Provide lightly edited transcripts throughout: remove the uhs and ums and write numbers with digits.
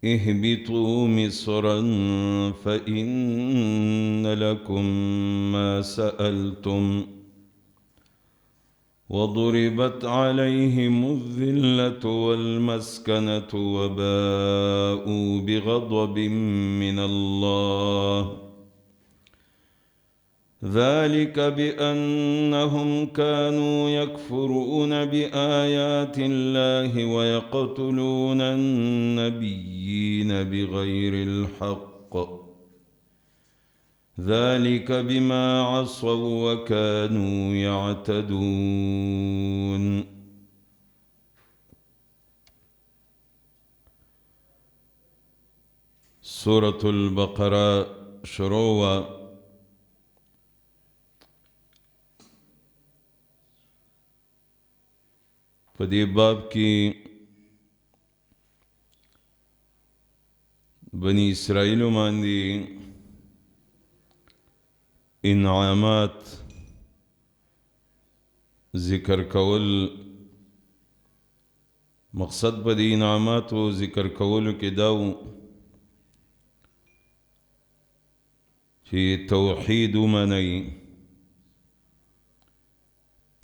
اهبطوا مصرا فإن لكم ما سألتم وضربت عليهم الذلة والمسكنة وباءوا بغضب من الله ذلك بأنهم كانوا يكفرون بآيات الله ويقتلون النبيين بغير الحق ذلك بما عصوا وكانوا يعتدون. سورة البقرة شروع پدی باب کی بنی اسرائیل ماندی انعامات ذکر کول. مقصد پدی انعامات و ذکر کولو کی داو چی توحید منئی،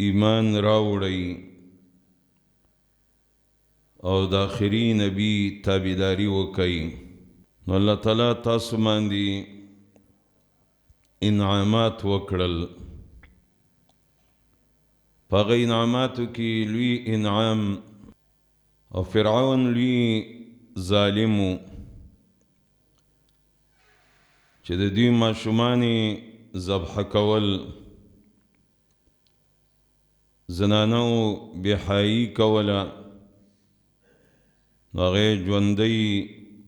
ایمان راوڑئی او د آخري نبی تابعداري وکړي. نو الله تعالی تاسو باندې انعامات وکړل. په هغه انعاماتو کې لوی انعام او فرعون لوی ظالم و چې د دوی ماشومان ذبح کول، زنانو بېحایي کوله، هغه ژوندۍ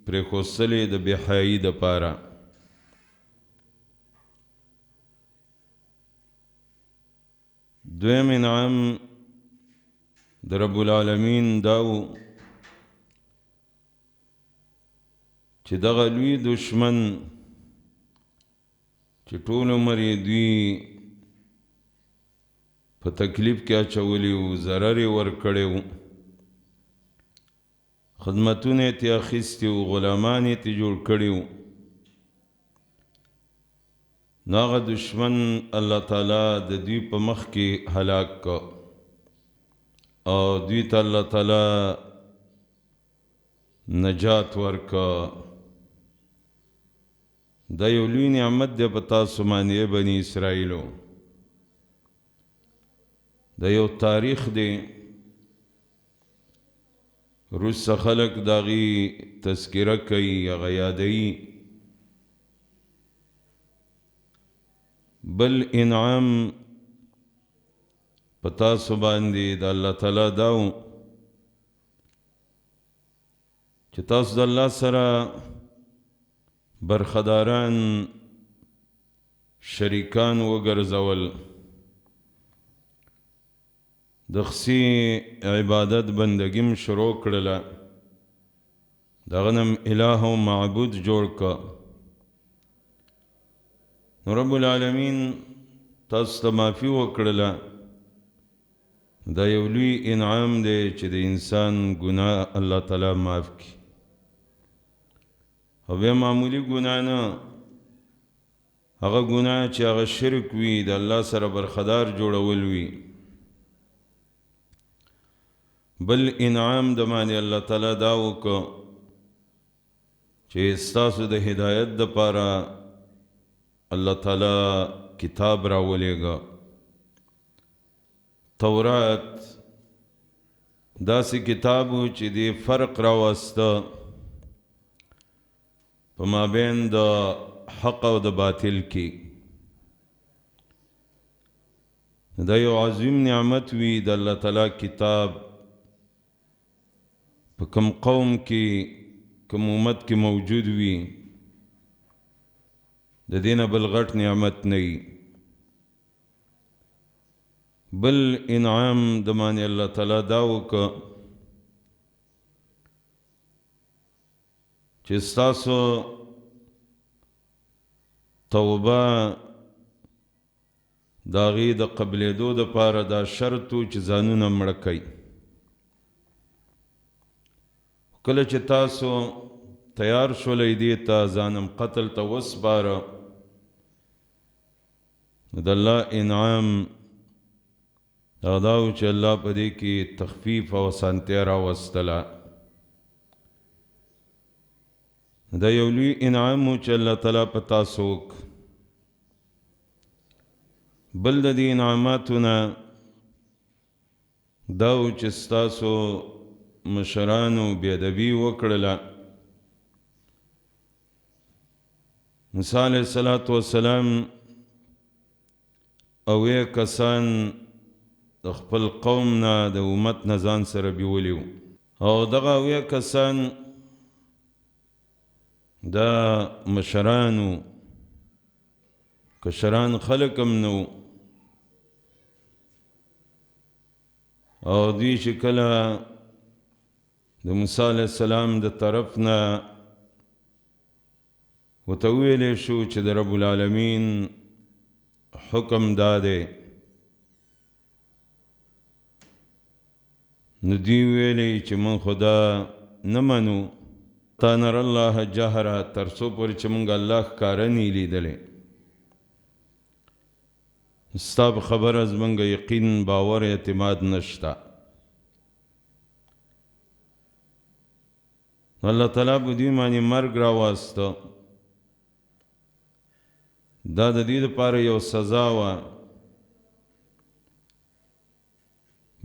پرېښودلې د بېحایي دپاره. دویم انعام د رب العالمین داو چې دغه لوی دشمن چې ټول عمر یې دوی په تکلیف کې اچولی و، ضرر یې ورکړی و، خدمتونه یې ترې اخیستي و، غلامان یې ترې جوړ کړي و. نو هغه دشمن الله تعالی د دوی په مخ کې هلاک که او دوی ته الله تعالی نجات ورکه. دا یو لوی نعمت دی په تاسو باندې بني اسرائیلو. دا یو تاریخ دی، روسه خلق داغي تذکره کوي، هغه یادوي. بل انعام په تاسو باندې د الله تعالی داو چې تاسو د الله سره برخداران شریکان وګرځول، د خصي عبادت بندگیم شروع کړله، دغه نم الہ و معبود جوړ که. نو رب العالمین تاسو ته معافي وکړله. دا یو لوی انعام دی چې د انسان ګناه الله تعالی معاف کړي. او بیا معمولی ګناه نه، هغه ګناه چې هغه شرک وي، د الله سره برخدار جوړول وي. بل انعام د باندې الله تعالی دا وکړه چې ستاسو د هدایت دپاره الله تعالی کتاب راولېږه. تورات داسې کتاب و چې د فرق راوسته په مابین د حق او د باطل کې. دا یو عظیم نعمت وي د الله تعالی کتاب په کوم قوم کې کوم امت کې موجود وي، د دې نه بل غټ نعمت نه وي. بل انعام د باندې الله تعالی دا وکړه چې ستاسو توبه د هغې د قبلېدو دپاره دا شرط و چې ځانونه مړه کوئ. کله چې تاسو تیار شولې دې ته ځانم قتل ته وسپاره د الله انعام دا دا و چې الله په دې کې تخفیف او اسانتیا راوستله دا یو لوی انعام و چې الله تعالی په تاسو وکړ بل د دې انعاماتو نه دا و چې ستاسو مشرانو بې ادبي وکړله موسی علیه السلام اوې کسان د خپل قوم نه د امت نه ځان سره بیولي وو او دغه اوې کسان دا مشرانو کشران خلک هم نه وو او دوی چې کله د موسی علیه السلام د طرف نه ورته وویلی شو چې د رب العالمین حکم دا دی نو دوی ویلی چې من خدا نه منو تا نر الله جهره تر څو پورې چې موږ الله ښکاره نه لیدلی ستا په خبره زموږ یقین باور اعتماد نشته الله تعالی په دوی باندې مرګ راواسته دا د دې لپاره یو سزا وه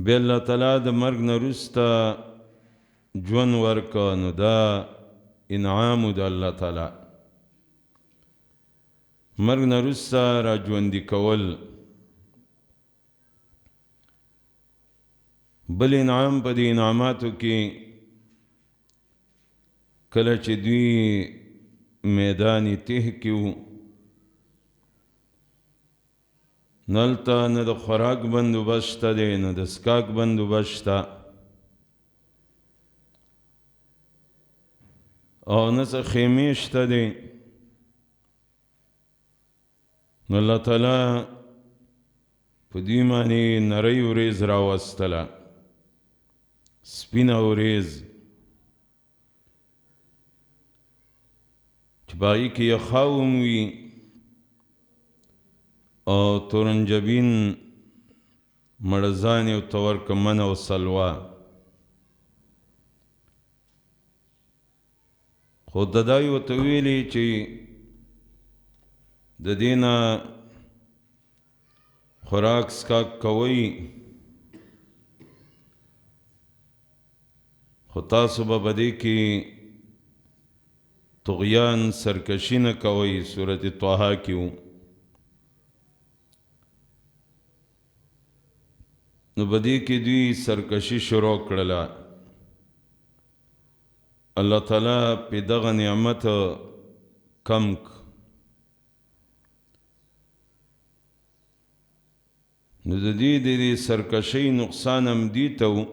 بیا الله تعالی د مرګ نه وروسته ژوند ورکړه نو دا انعام د الله تعالی مرګ نه وروسته را ژوندي کول بل انعام په دې انعاماتو کې کله چې دوی میدان تیه کې وو نلته نه د خوراک بندوبست شته دی نه د څښاک بندوبست شته او نه څه خیمې شته دی نو الله تعالی په دوی باندې نری وریځ راوستله سپینه وریځ چې په هغې کې یخا هم وي او تورنجبین مړزانې او تورکمن او سلوا خو د دا یې ورته ویلي چې د دې نه خوراک څښاک کوئ خو تاسو به په دې کې طغیان سرکشي نه کوئ سورت طه کې وو نو په دې کې دوی سرکشي شروع کړله الله تعالی په دغه نعمت کم نو د دې سرکشي نقصان هم دي ته و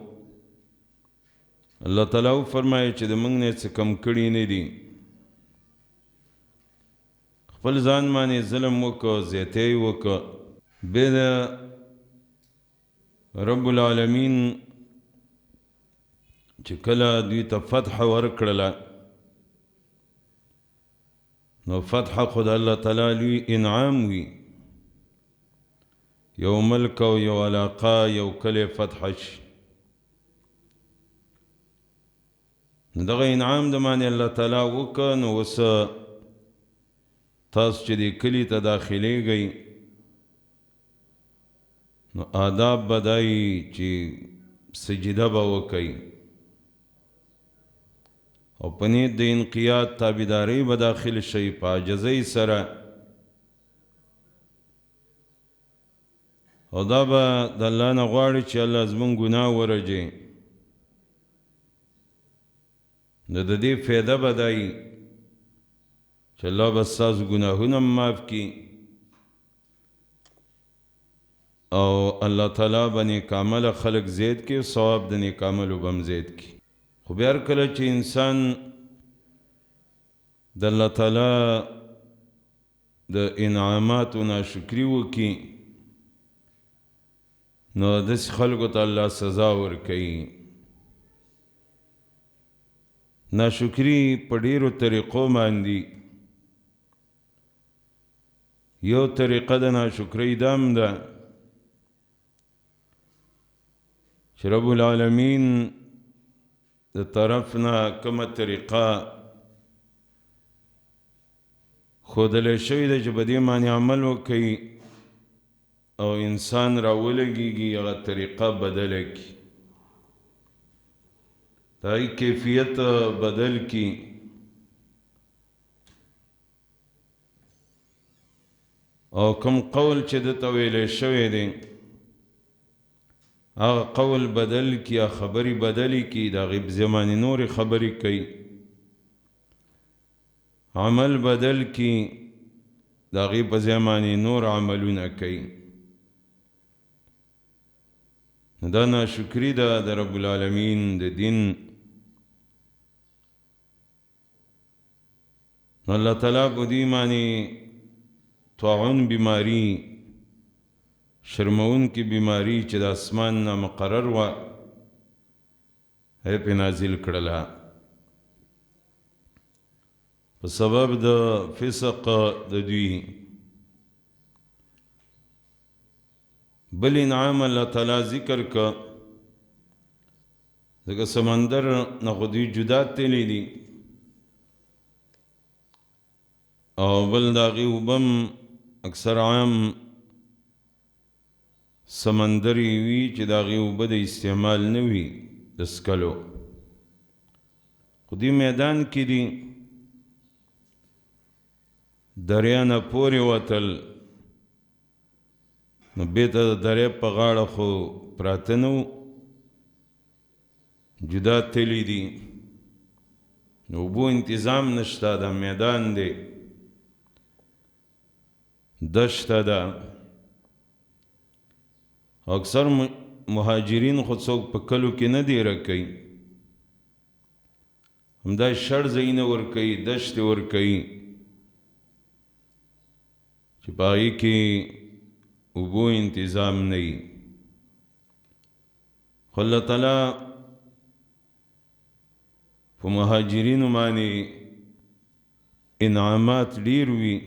الله تعالی فرمایي چې د موږ نه څه کم کړي نه دي خپل ځان باندې ظلم وکړه زیاتی وکړه بیا د رب العالمین چې کله دوی ته فتح ورکړله نو فتح خو د الله تعالی لوی انعام وي یو ملک او یو علاقه یو کلی فتح شي نو دغه انعام د باندې الله تعالی وکړه نو اوس تاسو چې دې کلي ته داخلیږئ نو آداب به دای چې سجده به وکئ او په نیت د انقیاد تابعدارۍ به داخل شئ په عاجزۍ سره او دا به د الله نه غواړي چې الله زموږ ګناه ورجي نو د دې فایده به دای چې الله به ستاسو ګناهونه معاف کړي او الله تعالی به نیک عمله خلق زیات کړي ثواب د نیک عملو به هم زیات کړي خو بیا هر کله چې انسان د الله تعالی د انعاماتو ناشکري وکړي نو داسې خلکو ته الله سزا ورکوي ناشکری په ډیرو طریقو باندې. یو طریقه د ناشکری دام ده چې رب العالمین د طرفنا کومه طریقه ښودلی شوې ده چې په دې باندې عمل وکړي او انسان راولګېږي هغه طریقه بدله کړي، د هغې کیفیت بدل کړي. او کوم قول چې دته ویلی شوی دی هغه قول بدل کړي، هغه خبرې بدلې کړي، د هغې په ځای باندې نورې خبرې کوي، عمل بدل کړي، د هغې په ځای باندې نور عملونه کوي. دا ناشکري ده د رب العالمین د دین. الله تعالی په دې باندې طاعون بیماری، شرمونکې بیماری چې د اسمان نه مقرر وه هغه پې نازل کړله په سبب د فسق د دوی. بل انعام الله تعالی ذکر که ځکه سمندر نه خو دوی جدا تللی دي او بل د هغې اوبه هم اکثر عام سمندري وي چې د هغې اوبه د استعمال نه وي د څکلو، خو دې میدان کې دي دریا نه پورې وتل نو بېرته د دریاب په غاړه خو پراته نه وو، جدا تللی دي، نو اوبو انتظام نشته، دا میدان دی، دشته ده. اکثر مهاجرین خو څوک په کلو کې نه دیره کوي، همدا شړ ځایونه ورکوي، دشتې ورکوي چې په هغې کې اوبو انتظام نه وي. خو الله تعالی په مهاجرینو باندې انعامات ډېر وي،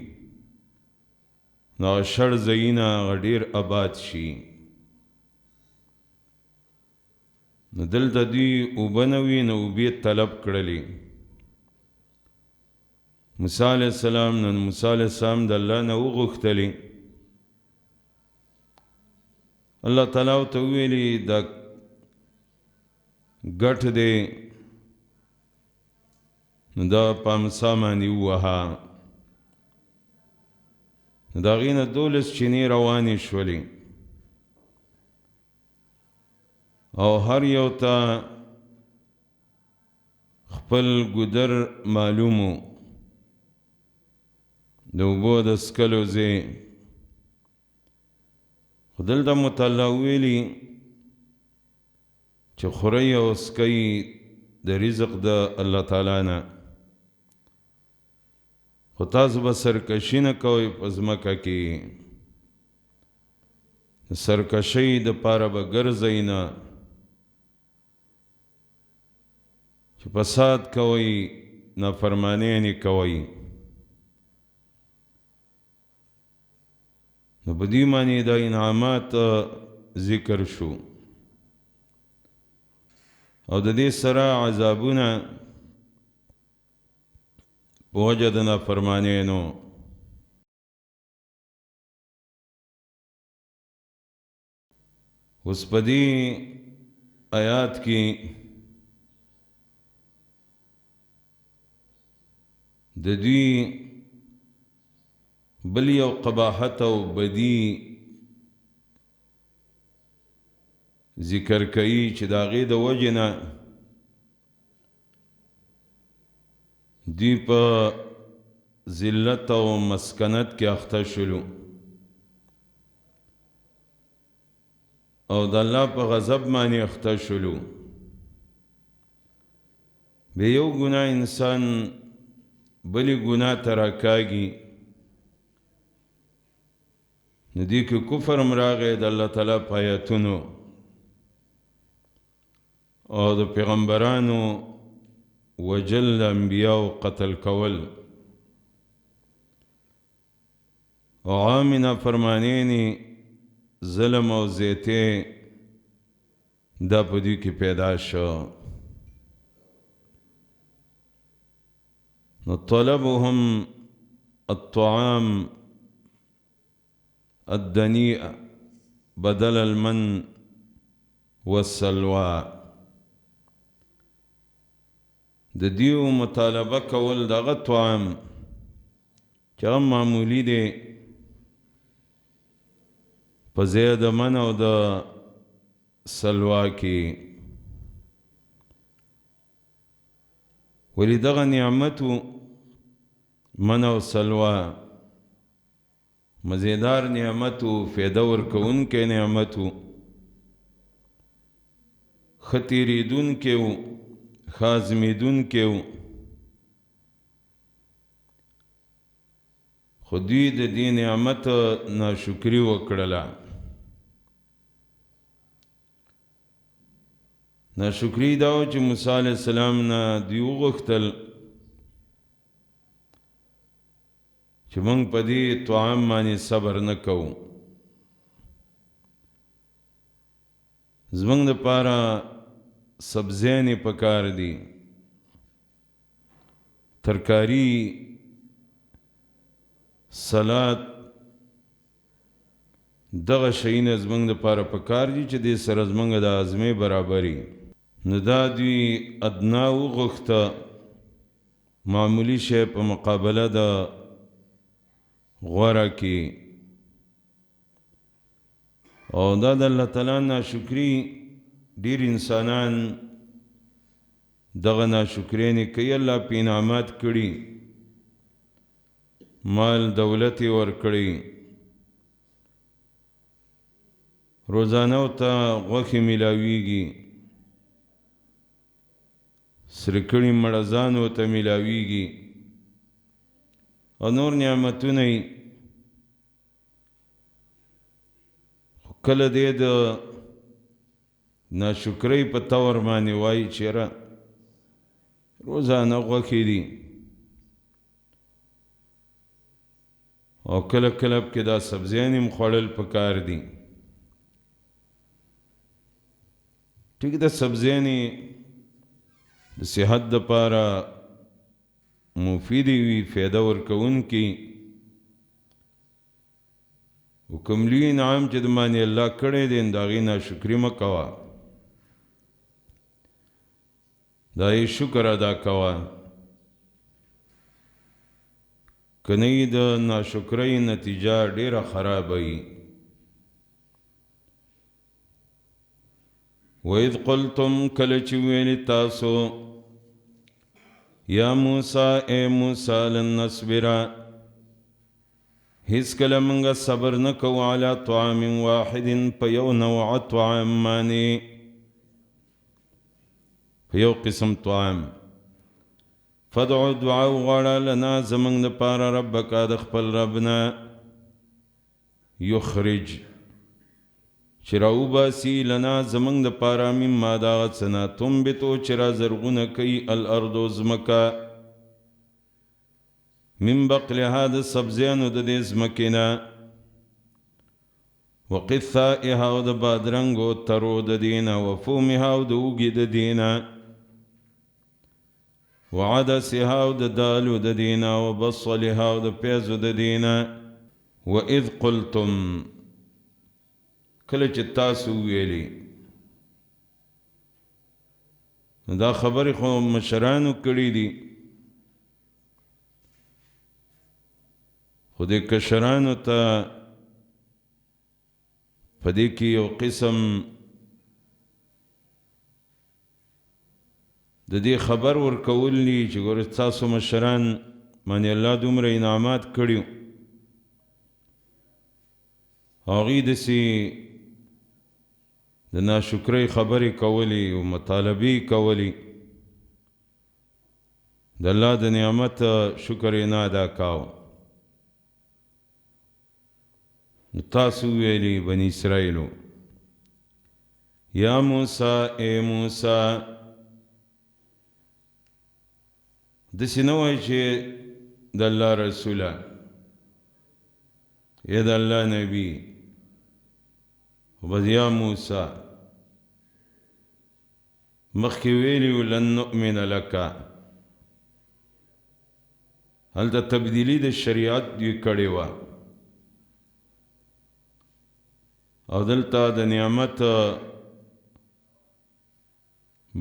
نو هغه شړ ځایونه هغه ډېر آباد شي. نو دلته دوی اوبه نه وي نو اوبې طلب کړلې موسی علیه السلام. نو موسی علیه السلام د الله نه وغوښتلې، الله تعالی ورته وویلې دا ګټ دی نو دا په امسا باندې ووهه. نو د هغې نه 12 چینې روانې شولې او هر یو ته خپل ګودر معلومو د اوبو د څکلو ځای. خو دلته مطالعه ویلي چې خورئ او څکئ د رزق د الله تعالی نه، خو تاسو به سرکشي نه کوئ په ځمکه کې، سرکشۍ دپاره به ګرځئ نه چې فساد کوئ، نافرماني کوئ. نو په دې باندې دا انعامات ذکر شو او د دې سره عذابونه په وجه د نافرمانیانو. اوس په دې آیات کې د دوی بل یو قباحت او بدی ذکر کوي چې د هغې د وجې نه دوی په ذلت او مسکنت کې اخته شولو او د الله په غضب باندې اخته شولو. به یو ګناه انسان بلی ګناه ته راکاږي نو دې کې کفر هم راغی د الله تعالی په آیاتونو او د پیغمبرانو وجل انبیاء قتل کول او عام نافرمانینی ظلم او زیته دا په دوی کې پیدا شو نو طلبهم الطعام الدنيء بدل المن والسلوى د دیو مطالبه کول دغه طعام چې هغه معمولی دی په ځای د من او د سلوا کې ولی دغه نعمتو من او سلوا مزیدار نعمتو فیده ورکوونکی نعمتو ختیریدونکی و خازمیدونکی و خو دوی د دې نعمت ناشکري وکړله ناشکری دا و چې موسی علیہ السلام نه دوی وغوښتل چې موږ په دې طعام باندې صبر نه کوو زموږ دپاره سبزیانې پکار دي ترکاری سلاد دغه شیونه زموږ دپاره پکار دي چې دې سره زموږ د عزمې برابري نو دا دوی ادنا وغوښته معمولی شی په مقابله د غوره کې او دا د الله تعالی ناشکري ډیر انسانان دغه ناشکري نه کوي الله په انعامات کړي مال دولت ورکړي روزانه ته غوښې میلاویږي سرکړی مړزانو ته میلاویږي او نور نعمتونه خو کله دې د ناشکرۍ په طور باندې وایي چېره روزانه غوښې دي او کله کله پکې دا سبزیان هم خوړل پکار دي ټیک د سبزیانې د صحت دپاره مفیدې وي فایده ورکوونکي او کوم لوی انعام چې د باندې الله کړی دی د هغې ناشکري مه کوه دا یې شکر ادا کوه که نه د ناشکرۍ نتیجه ډېره خرابه وي وَإِذْ قُلْتُمْ کله چې ویلي تاسو یا موسی اے موسی لن نصبر هیڅ کله موږ صبر نه کوو علی طعام واحد په یو نوع طعام باندې په یو قسم طعام فدعو دعا وغواړه لنا زموږ دپاره ربک د خپل ربنا یخرج چې راوباسي لنا زموږ دپاره مما د هغه څه نه تنبتو چې رازرغونه کوي الارض ځمکه من بقلها د سبزیانو د دې ځمکې نه وقثائها او د بادرنګو ترو د دې نه وفومها او د اوږې د دې نه وعدسها او د دالو د دې نه وبصلها او د پیازو د دې نه وإذ قلتم کله چې تاسو ویلي دا خبرې خو مشرانو کړي دي خو د کشرانو ته په دې کې یو قسم د دې خبر ورکول دي چې ګوره تاسو مشران باندې الله دومره انعامات کړي هغوی داسې د ناشکرۍ خبرې کولی او مطالبې کولی د الله د نعمت شکر یې نه ادا کاو نو تاسو ویلي بني اسرائیلو یا موسی اے موسی داسې نه وایي چې د الله رسوله یا د الله نبی بس یا موسی مخکې ویلي لن نؤمن لک هلته تبدیلي د شریعت دوی کړې وه او دلته د نعمت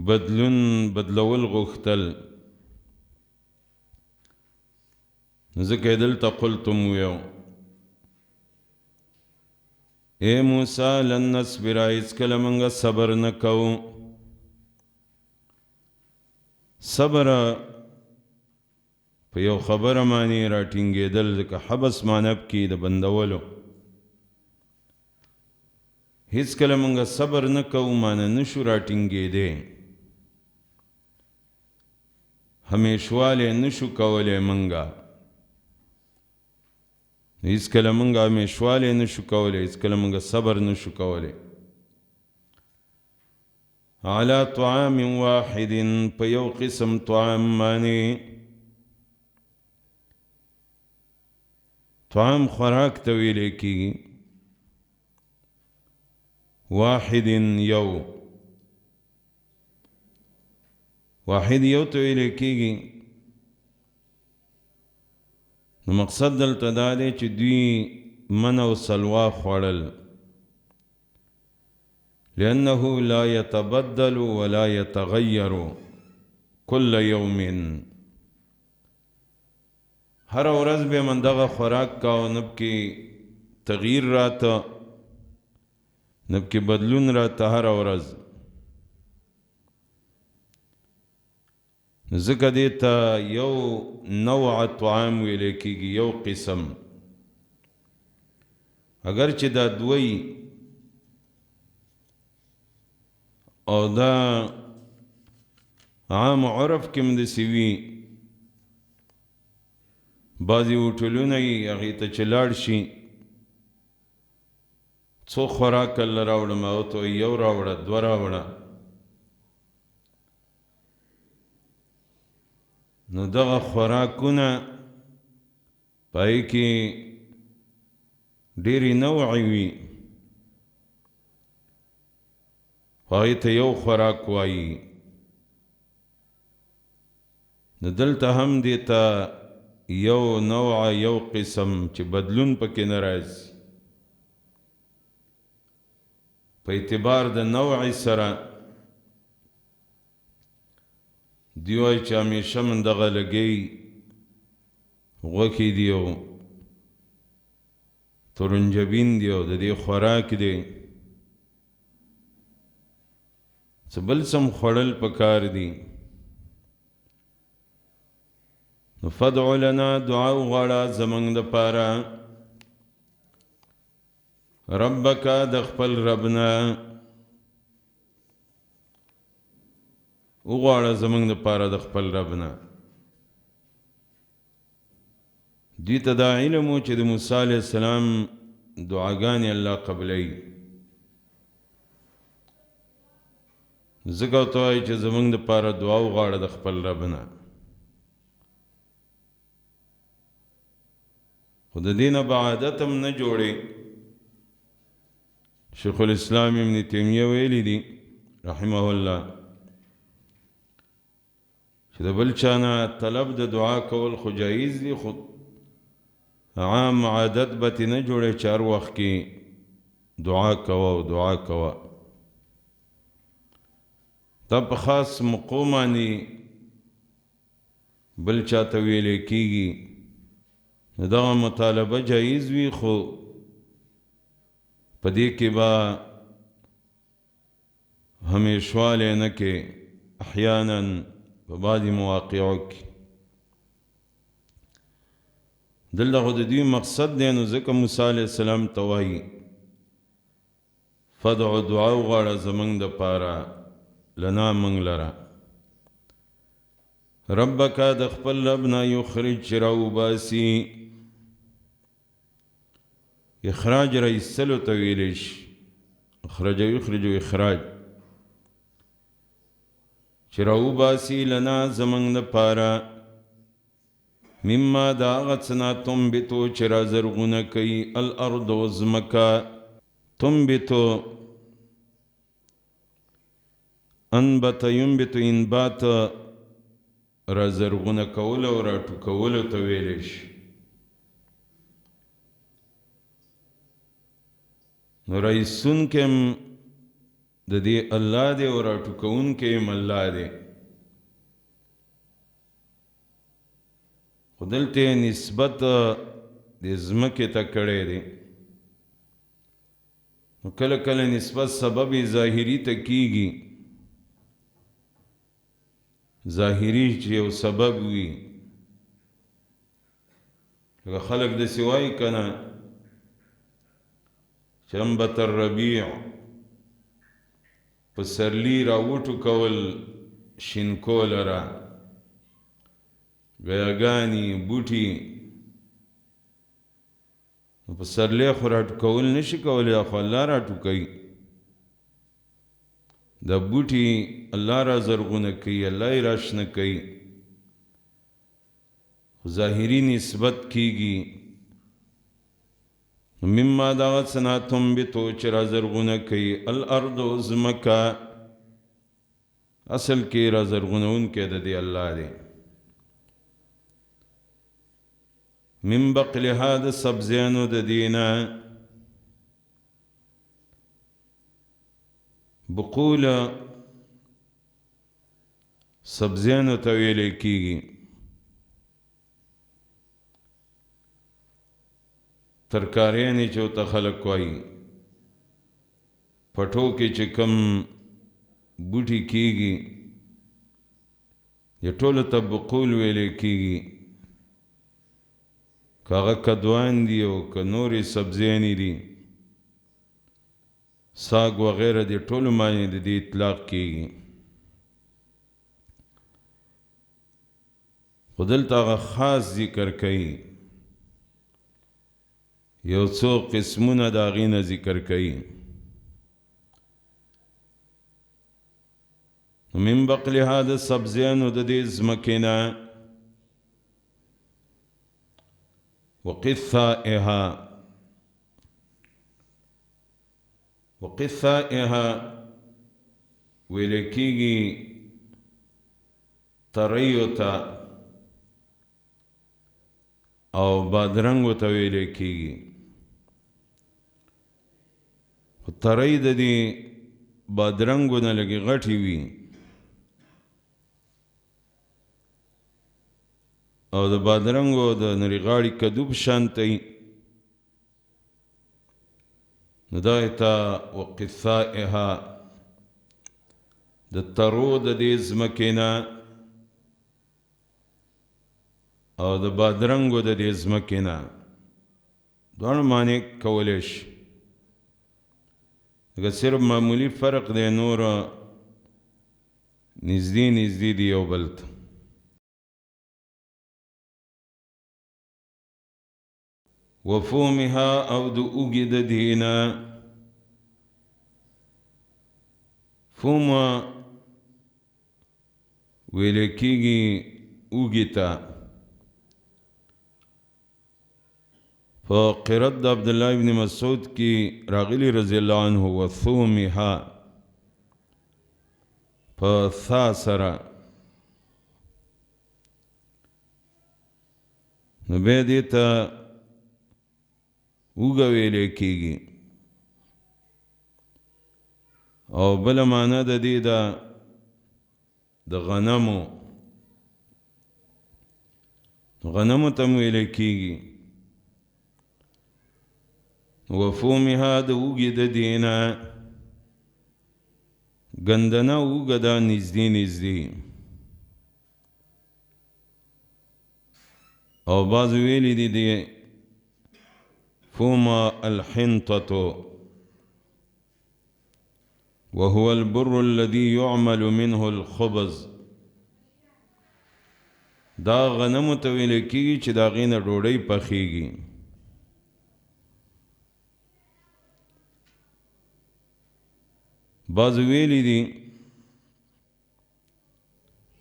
بدلول غوښتل ځکه یې دلته قلتم ویو اے موسی لن نصبر هیڅکله موږ صبر نه کوو صبر په یو خبره باندې راټینګېدل ځکه حبس معنی کې د بندولو هیڅکله موږ صبر نه کوو معنی نشو راټینګېدی همیشوالی نشو کولی موږ هیڅکله موږ همیشوالی نشو کولی هیڅکله موږ صبر نشو کولی علی طعام واحد په یو قسم طعام باندې طعام خوراک ته ویلی کېږي واحد یو واحد یو ته ویلی کېږي نو مقصد دلته دا دی چې دوی من او سلوا خوړل لأنه لا يتبدل ولا يتغير كل يوم هر ورځ به من دغه خوراک کاو نب کې تغییر راته نب کې بدلون راته هر ورځ ځکه دې ته یو نوع طعام ویلی کېږي یو قسم اگر چې دا دوی او دا عام عرف کې هم داسې وي بعضې هوټلونه یې هغې ته چې لاړ شي څو خوراک الله راوړم هغه ته یو راوړه دوه راوړه نو دغه خوراکونه په هغې کې ډېرې نوعې وي هغې ته یو خوراک وایي نو دلته هم دې ته یو نوع یو قسم چې بدلون پکې نه راځي په اعتبار د نوع سره دی وایي چې همیشه من دغه لګۍ غوښې دي او ترنجبین دی او د دې خوراک دی څه بل سم خوړل پکار دي نو فدعو لنا دعا وغواړه زموږ دپاره ربک د خپل رب نه وغواړه زموږ دپاره د خپل رب نه دوی ته دا علم و چې د موسی علیه السلام دعاګانې الله قبلوي ځکه ورته وایي چې زموږ دپاره دعا وغواړه د خپل رب نه خو د دې نه به عادت هم نه جوړې شیخ الاسلام ابن تیمیه ویلی دي رحمه الله چې د بل چا نه طلب د دعا کول خو جایز دي خو عام عادت به ترې نه جوړې چې هر وخت کې دعا کوه او دعا کوه دا په خاص موقعو باندې بل چا ته ویلی کېږي دغه مطالبه جایز وي خو په دې کې به همیشوالی نه کې احیانا په بعضې مواقعو کې دلته خو د دوی مقصد دی نو ځکه موسی علیه السلام ته وایي فدعو دعا وغواړه زموږ دپاره لنا موږ لره ربک د خپل رب نه یخرج چې راوباسي اخراج را ایستلو ته ویلی شي اخرج یخرج اخراج چې راوباسي لنا زموږ دپاره مما دا غڅنا تنبتو چې را زرغونه کوي الارض ځمکه تنبتو انبت ينبت انبات را زرغونه کول او را ټوکول ته ویل شي نو رئیسون کم د دې الله دی او را ټوکون کم الله دی خدلته نسبت د ځمکې ته کړی دی نو کله کله نسبت سبب ظاهری ته کیږي ظاهری چې یو سبب وي لکه خلق د سوای کنه چنبت الربیع پسرلی را وټو کول شینکول را گیاگانی بوټي پسرلی خو را ټوکول نشي کولی خو الله را ټوکوي د بوټي الله را زرغونه کوي الله یې راشنه کوي خو ظاهري نسبت کیږي مما دا غڅنا تنبتو چې را زرغونه کوي الارض ځمکه اصل کې را زرغونونکی د دې الله دی من بقلها د سبزیانو د دینا بقول سبزیانو ته ویل کیږي ترکاریانې چې ورته خلک وایي پټو کې چې کم بوټي کیږي یا ټولو ته بقول ویل کیږي که هغه کدوان دي او که نورې سبزیانې دي ساگ وغیره دی ټولو باندې د دې اطلاق کیږي خو دلته هغه خاص ذکر کوي یو څو قسمونه د هغې نه ذکر کوي من بقلها د سبزیانو د دې ځمکې نه وقثائها ویل کېږي تریو ته او بادرنګو ته ویل کېږي تری د دې بادرنګو نه لږې غټې وي او د بادرنګو د نري غاړې کدو په شانته وي نو دا ته وقثائها د ترو د دې ځمکې نه او د بادرنګو د دې ځمکې نه دواړه معنی کولی شي لکه صرف معمولی فرق دی نور نږدې دی یو بل ته وفومها او د اوږې د دې نه فوم ویل کېږي اوږې ته په قرات د عبدالله ابن مسعود کی راغلی رضی الله عنه وثومها په ثا سره نو بیا دې ته اوږه ویلې کېږي او بله معنی د دې ده د غنمو ته م ویلې کېږي وفومها د اوږې د دې نه ګندنه اوږه ده نږدې او بعض ویلی دي فوم الحنطة وهو البر الذي يعمل منه الخبز دا غنمو ته ویل کېږي چې د هغې نه ډوډۍ پخېږي بعض ویلی دي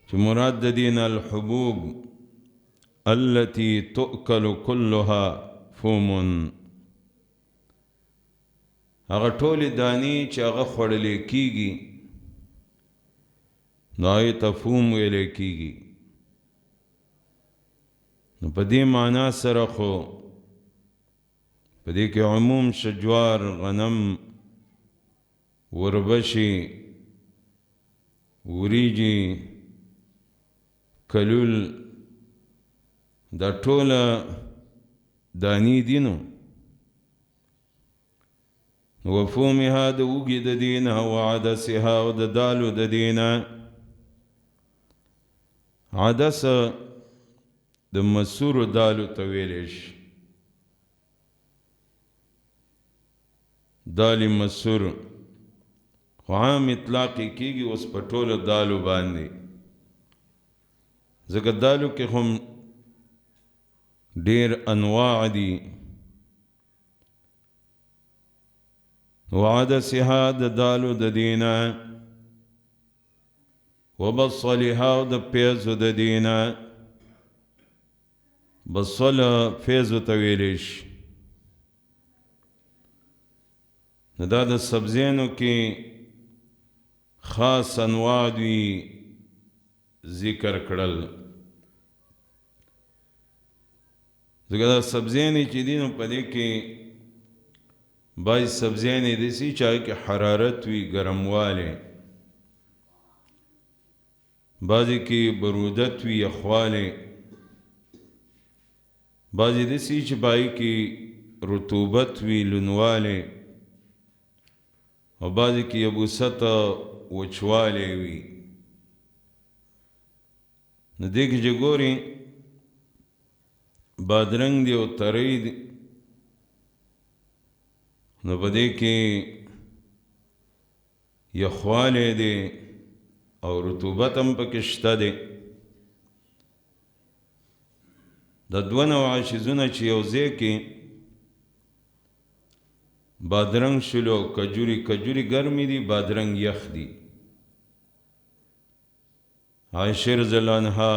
چې مراد د دې نه الحبوب التي تؤكل كلها فوم هغه ټولې دانې چې هغه خوړلې کېږي نو هغې ته فوم ویلی کېږي. نو په دې معنا سره خو په دې کې عموم شجوار، غنم، وربشي، وریجې، کلول دا ټوله دانې دي. نو وفومها د اوږې د دې نه، وعدسها او د دالو د دې نه. عدس د مسورو دالو ته ویلی شي، دال مسور خو عام اطلاق یې کېږي اوس په ټولو دالو باندې، ځکه دالو کې هم ډېر انواع دي. وعدسها د دالو د دې نه، وبصلها او د پیازو د دې نه. بصل پیازو ته ویلی شي. نو دا د سبزیانو کې خاص انواع دوی ذکر کړل، ځکه دا سبزیانې چې دي نو په دې کې بعض سبزیانې داسې چې هغې کې حرارت وي، ګرموالی، بعضې کې برودت وي، یخوالی، بعضې داسې چې په هغې کې رطوبت وي، لونوالی، او بعضې کې یبوست وچوالی وي. نو دې کې چې ګورې بادرنګ دی او ترۍ دی، نو په دې کې یخوالی دی او رطوبت هم پکې شته دی. دا دوه نوعه شیزونه چې یو ځای کې بادرنګ شلو، کجوري ګرمې دي، بادرنګ یخ دي. عایشه رضی الله عنها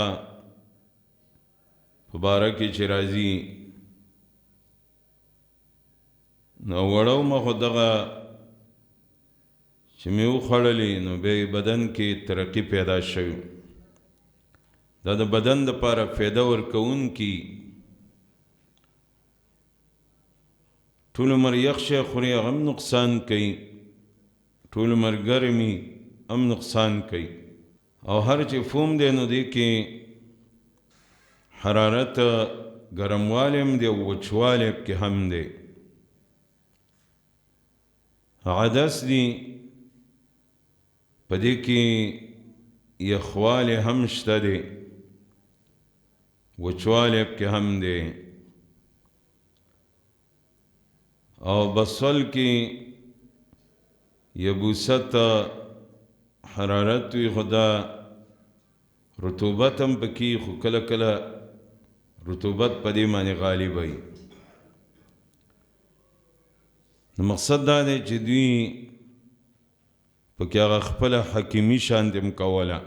په باره کې چې راځي نو وړو ما خو دغه چې مې وخوړلې نو بیا بدن کې ترقي پیدا شوي. دا د بدن دپاره فایده ورکوونکي، ټول عمر یخ شی خوري هغه هم نقصان کوي، ټول عمر ګرمي هم نقصان کوي. او هر چې فوم دی نو دې کې حرارت ګرموالی هم دی او وچوالی پکې هم دی. عدس دی په دې کې یخوالی هم شته دی، وچوالی پکې هم دی. او بصل کې یبوست حرارت وي، خدا رطوبت هم پکې، خو کله کله رطوبت په دې باندې غالب وي. نو مقصد دا دی چې دوی پکې هغه خپله حکیمي شانتې هم کوله.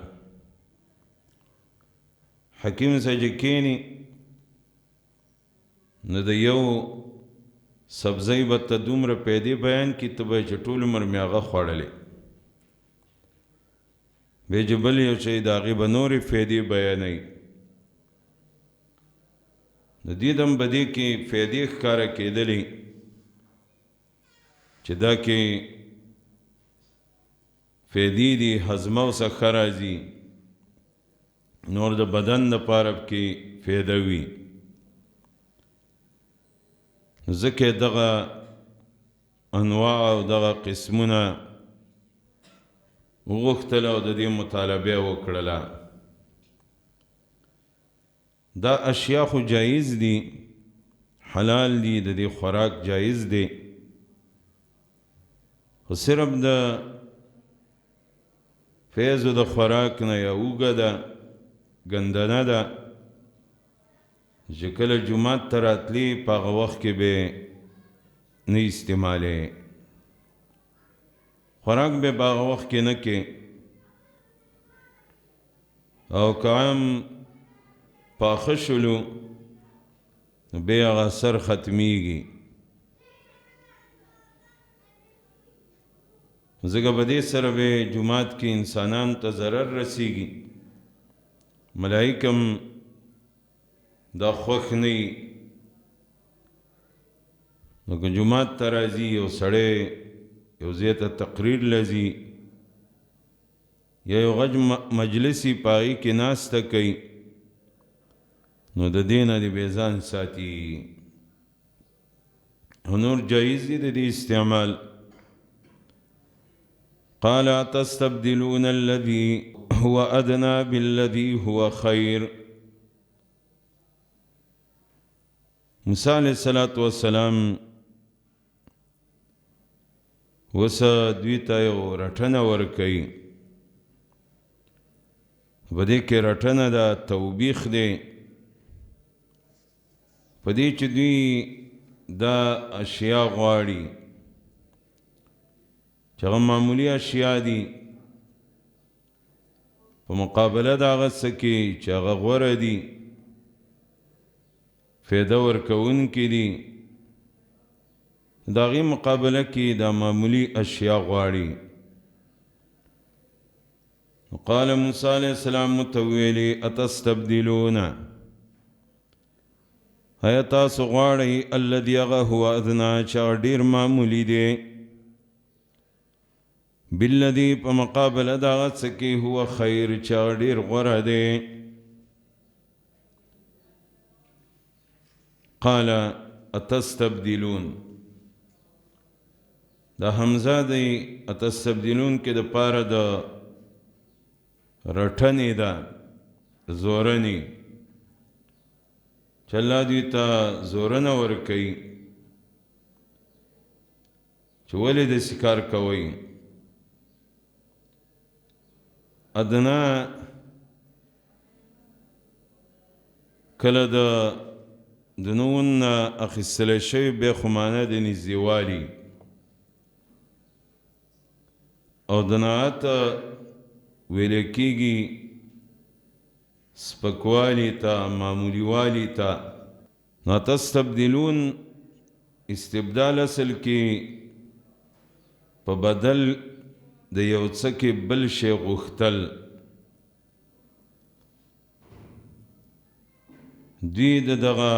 حکیم سره چې کښېني نو د یو سبزی به ته دومره پیدې بیان کړي ته به چې ټول عمر مې هغه خوړلی، بیا چې بل یو شی د هغې به نورې فایدې بیانوي. د دې دم به دې کې فایدې ښکاره کېدلې چې دا کې فایدې دي، هضمه ورڅخه ښه راځي، نور د بدن دپاره کې فایده وي. ځکه دغه انواع او دغه قسمونه وغوښتل او د دې مطالبه وکړله. دا اشیاء خو جایز دي، حلال دي، د دې خوراک جایز دی، خو صرف د فیضو د خوراک نه یا اوږه ده، ګندنه ده، چې کله جومات ته راتلي په هغه وخت کې به نه استعمالوي، خوراک به په هغه وخت کې نه کې. او که هم پاخه شلو نو بیا هغه اثر ختمیږي. ځکه په دې سره به جومات کې انسانانو ته ضرر رسیږي، ملایکه هم دا خوښ نه وي. نو که جومات ته راځي یو سړی یو ځای ته تقریر لځي یا یو غټ مجلسي په هغې کې ناسته کوي، نو د دې نه دې بې ځان ساتي. او نور جایز دي د دې استعمال. قال تستبدلون الذي هو ادنى بالذي هو خير. موسی علیہ السلام وسه دوی ته یو رټنه ورکوي. په دې کې رټنه ده توبیخ دی، په دې چې دوی دا اشیا غواړي چې هغه معمولي اشیا دي، په مقابله د هغه څه کې چې هغه غوره دي، فایده ورکوونکي دي، د هغې مقابله کې دا معمولي اشیا غواړي. قال موسی علیہ السلام متویلی اتستبدلون، آیا تاسو غواړئ الذي هغه هو ادنا چې هغه ډېر معمولي دی، بالذي په مقابله د هغه څه کې هو خیر چې هغه ډېر غوره دی. قال اتستبدلون، دا حمزه دی اتستبدلون کې د پاره د رټنې ده، زورنې، چې الله دوی ته زورنه ورکوي چې ولې داسې کار کوئ. ادنا کله د نون نه اخیستلی شوي بیا خو معنی د نږدېوالي او دناعت ویل کېږي سپکوالی ته، معمولی والی ته. نو تستبدلون استبدال اصل کې په بدل د یو څه کې بل شی غوښتل. دوی د دغه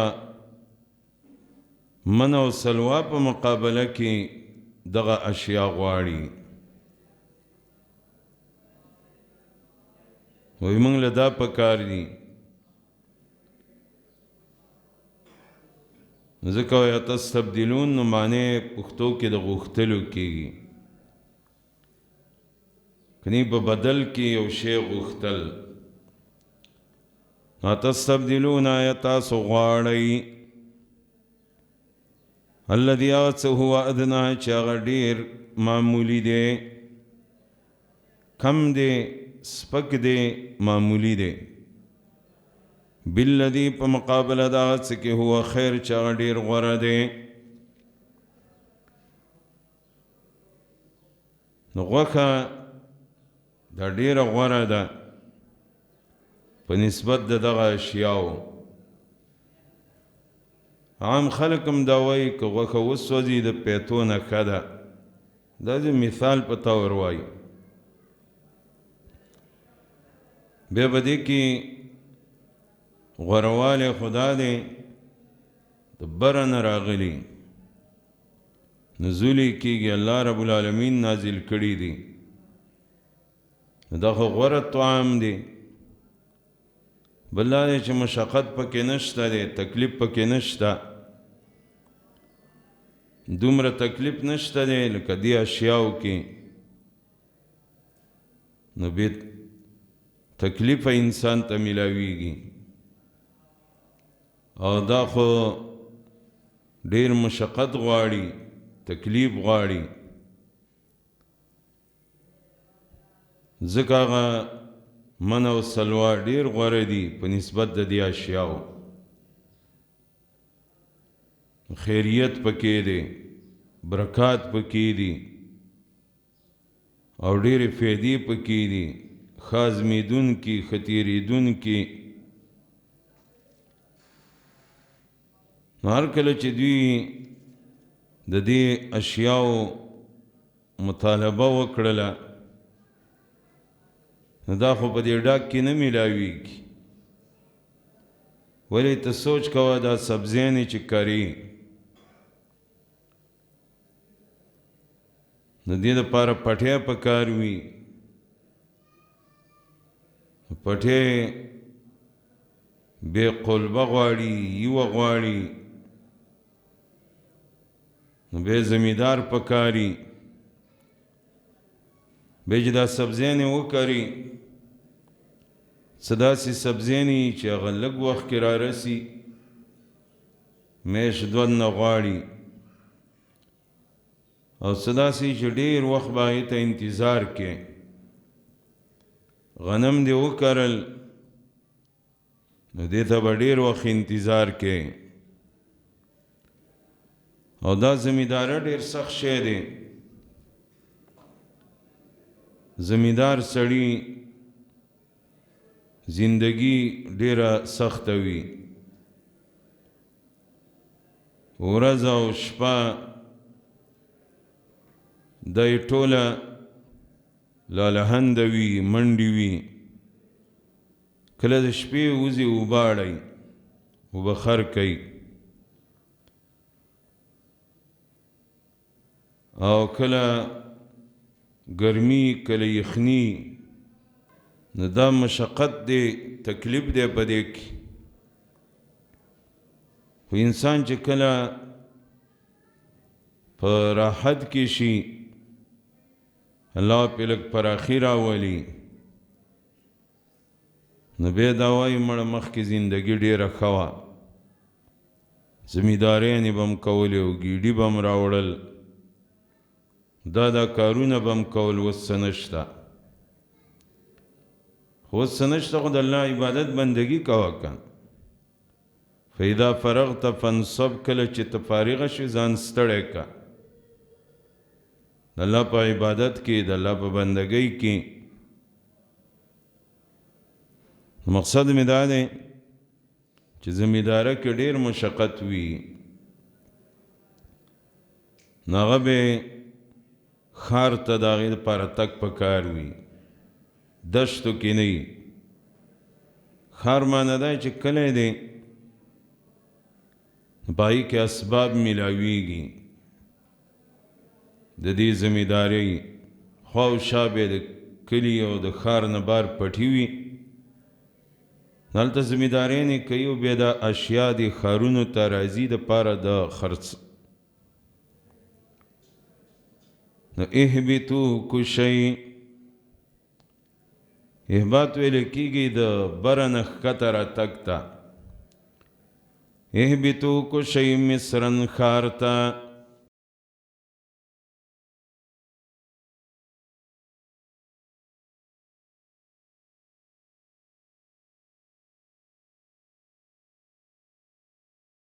من او سلوا په مقابله کې دغه اشیا غواړي. وی موږ له دا پکار دي، ځکه وایي تستبدلون نو معنی پښتو کې د غوښتلو کېږي، کنی په بدل کې یو شی غوښتل. تستبدلون آیا تاسو غواړئ الذي هغه څه هو ادنا چې هغه ډېر معمولي دی، کم دی، سپک دی، معمولی دی، بالذي په مقابله د هغه څه کې هو خیر چې هغه ډېر غوره دی. نو غوښه دا ډېره غوره ده په نسبت د دغه اشیاو. عام خلک هم دا وایي که غوښه وسوځي د پیتو نه ښه ده، دا د مثال په طور وایي. بیا به دې کې غوروالی خدا دی د بره نه راغلي، نزول یې کېږي، الله رب العالمین نازل کړي دي. دا خو غوره طعام دی. بل دا دی چې مشقت پکې نشته دی، تکلیف پکې نشته، دومره تکلیف نشته دی لکه دې اشیاو کې. نو بې تکلیفه انسان ته ملاویږي، او دا خو ډېر مشقت غواړي، تکلیف غواړي. ځکه هغه من او سلوا ډېر غوره دي په نسبت د دې اشیاو. خیریت پکې دی، برکات پکې دي، او ډېرې فایدې پکې دي، خازمیدون کی، خطیریدون کی. نو هر کله چې دوی د دې اشیاو مطالبه وکړله نو دا خو په دې ډاک کې نه میلاویږي. ولې ته سوچ کوه دا سبزیانې چې کري د دې دپاره پټی پکار وي. پټی بې قلبه غواړي، یوه غواړي، نو بې زمیندار پکاري. بې چې دا سبزیانې وکري څه داسې سبزیانې چې هغه لږ وخت کې رارسي، میاشت دوه نه غواړي، او څه داسې چې ډېر وخت به هغې ته انتظار کې. غنم دې وکرل نو دې ته به ډېر وخت انتظار کې. او دا زمینداره ډېر سخت شی دی. زمیندار سړي زندگی ډېره سخته وي. ورځ او شپه دی ټوله لالهنده وي، منډې وي. کله د شپې وځي اوبه اړوي، اوبه خر کوي، او کله ګرمي کله یخني. نو دا مشقت دی، تکلیف دی په دې کې. خو انسان چې کله په راحت کې شي الله پې لږ پراخي راولي، نو بیا دا وایي مړه مخکې زندګي ډېره ښه وه، زمینداریانې به م کولې او ګیډي به م راوړل، دا کارونه به م کول، اوس څه نشته. خو اوس څه نشته، خو د الله عبادت بندګي کوه که. فاذا فرغت فانصب، کله چې ته فارغه شې ځان ستړی که د الله په عبادت کې، د الله په بندګۍ کې. مقصد مې دا دی چې زمینداره کې ډېر مشقت وي، نو هغه به ښار ته د هغې دپاره تګ پکار وي، دشتو کې نه وي. ښار معنی دا چې کلی دی په هغې کې اسباب میلاویږي د دې زمیندارۍ. خوا او شا به د کلي او د ښار نه بار پټي وي، هلته زمینداریانې کوي او بیا دا اشیا دې ښارونو ته راځي دپاره د خرڅ. نو اهبطو کوشئ، احباط ویل کېږي د بره نه ښکته راتګ ته. اهبطو کوشئ مصرن ښار ته